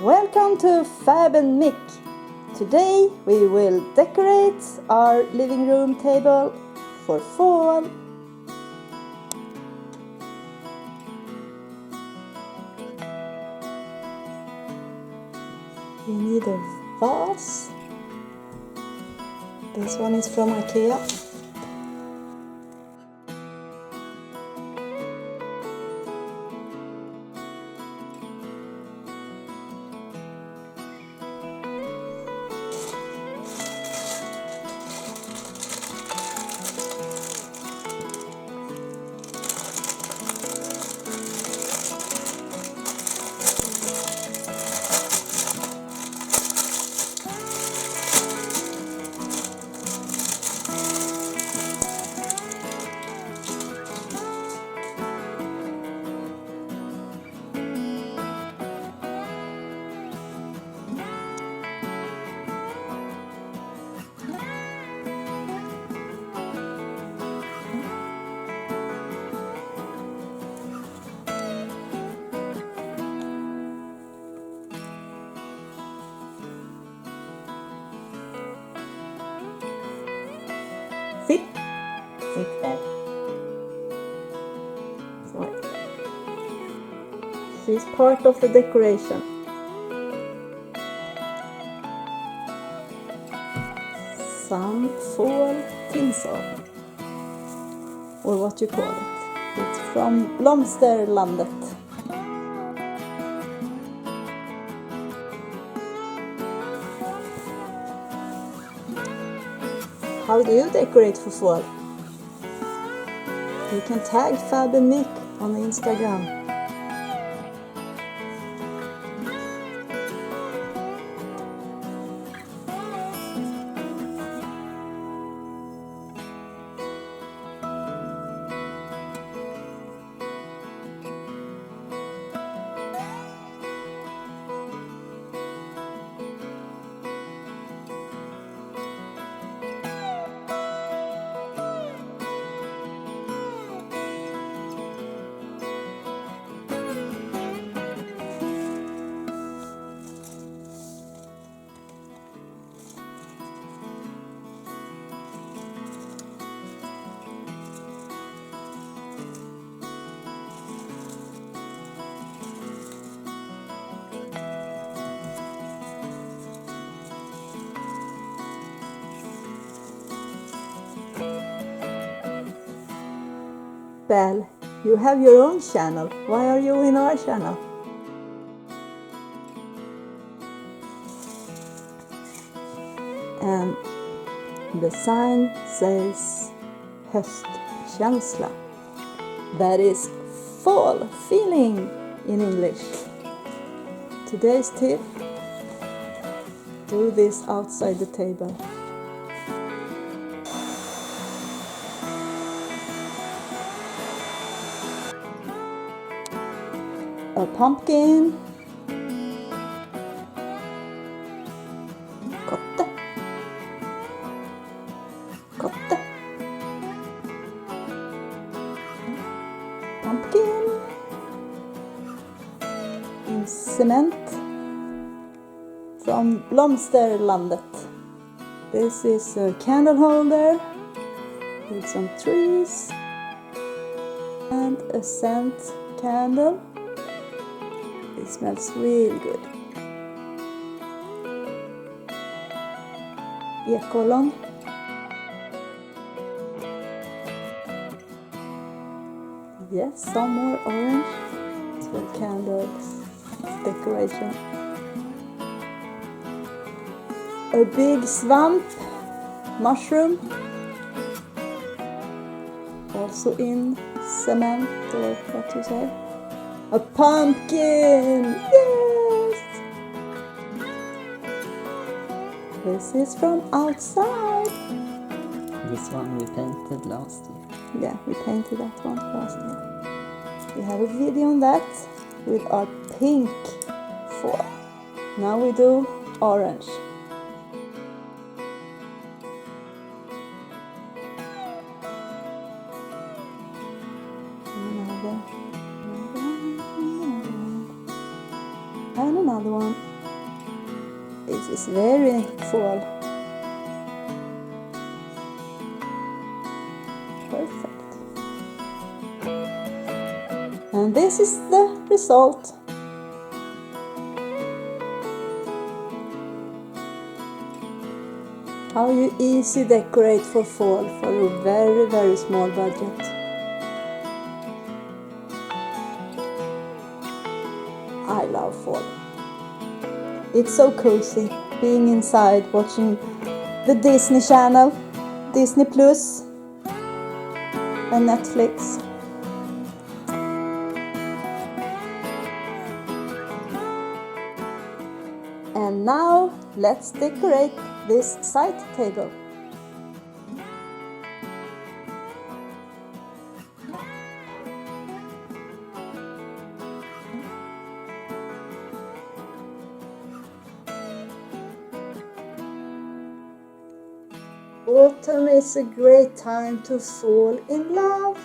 Welcome to Fab and Mic. Today we will decorate our living room table for fall. We need a vase. This one is from IKEA. Sit there. So, she's part of the decoration. Some fall tinsel, or what you call it. It's from blomsterlandet. How do you decorate for fall? You can tag Fab and Mic on Instagram. Well, you have your own channel. Why are you in our channel? And the sign says höstkänsla. That is fall feeling in English. Today's tip: do this outside the table. A pumpkin, kotte, kotte, pumpkin in cement from blomsterlandet. This is a candle holder with some trees and a scent candle. It smells real good. Ekollon. Yes, some more orange. It's for candles, decoration. A big swamp, mushroom. Also in cement, or what you say. A pumpkin! Yes! This is from outside. This one we painted last year. Yeah, we painted that one last year. We have a video on that with our pink fall. Now we do orange. And another one. It is very fall. Perfect. And this is the result. How you easy decorate for fall for a very, very small budget. I love fall. It's so cozy being inside watching the Disney Channel, Disney Plus and Netflix. And now let's decorate this side table. Autumn is a great time to fall in love.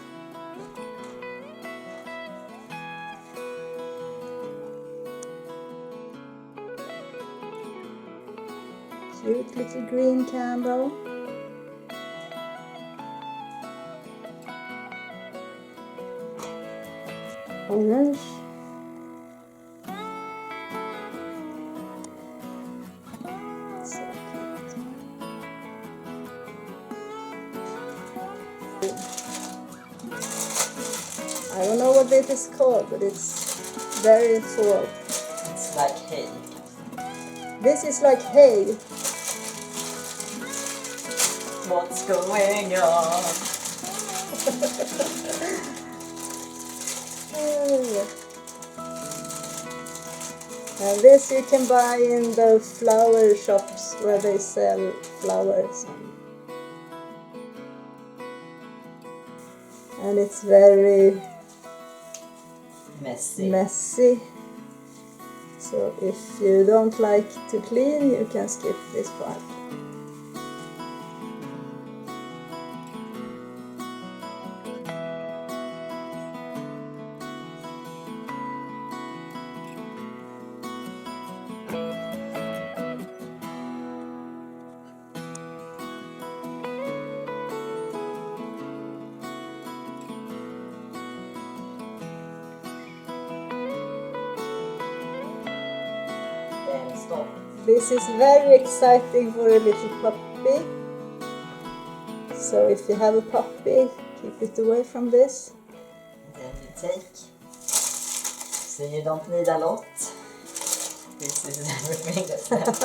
Cute little green candle. Orange. So cute. I don't know what it is called, but it's very fall. It's like hay. This is like hay. What's going on? And this you can buy in the flower shops where they sell flowers. And it's very messy. So if you don't like to clean, you can skip this part. Stop. This is very exciting for a little puppy. So if you have a puppy, keep it away from this. Then you take. So you don't need a lot. This is everything that's left.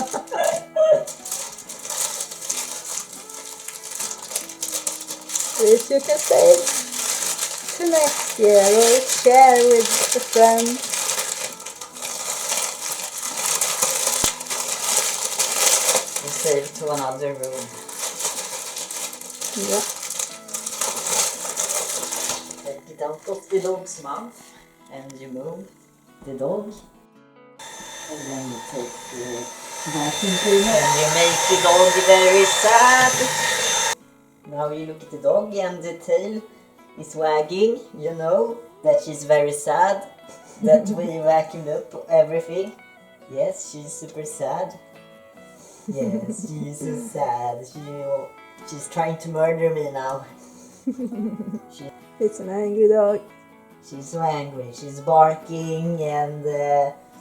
This you can save to next year or share with a friend. Save to another room. Yeah. Take it out of the dog's mouth and you move the dog. And then you take the vacuum cleaner and you make the dog very sad. Now you look at the dog and the tail is wagging. You know that she's very sad that we vacuumed up everything. Yes, she's super sad. Yes, she's so sad. She's trying to murder me now. It's an angry dog. She's so angry. She's barking and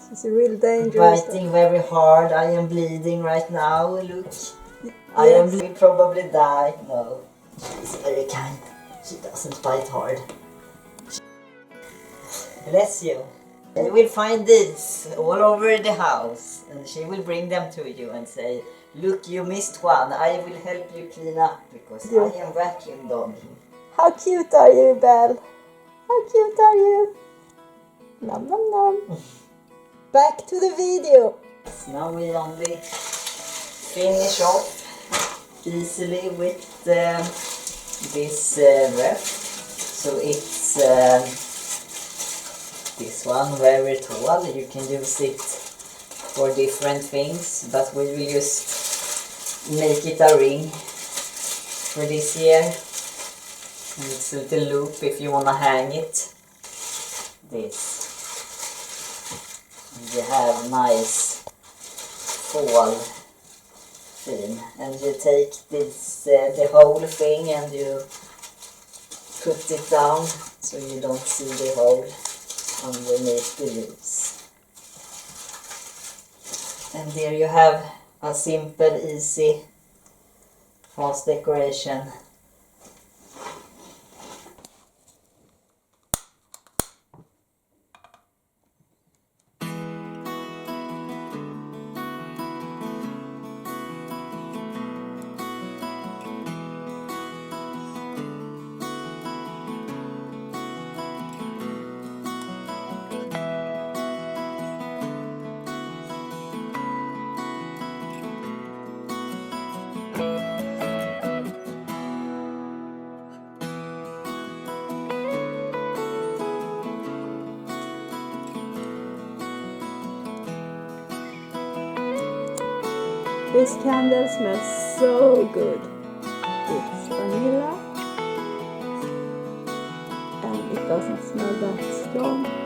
She's a real dangerous biting dog. very hard. I am bleeding right now. Look, I am will probably die. No, she's very kind. She doesn't bite hard. Bless you. You will find these all over the house and she will bring them to you and say, look, you missed one. I will help you clean up because I am vacuum dog. How cute are you, Belle? How cute are you? Nom nom nom. Back to the video. Now we only finish off easily with this wreath. So it's this one very tall. You can use it for different things, but we will just make it a ring for this year. And it's a little loop if you want to hang it. This. And you have nice fall theme. And you take this the whole thing and you put it down so you don't see the hole underneath the leaves. And there you have a simple, easy, fast decoration. This candle smells so good. It's vanilla and it doesn't smell that strong.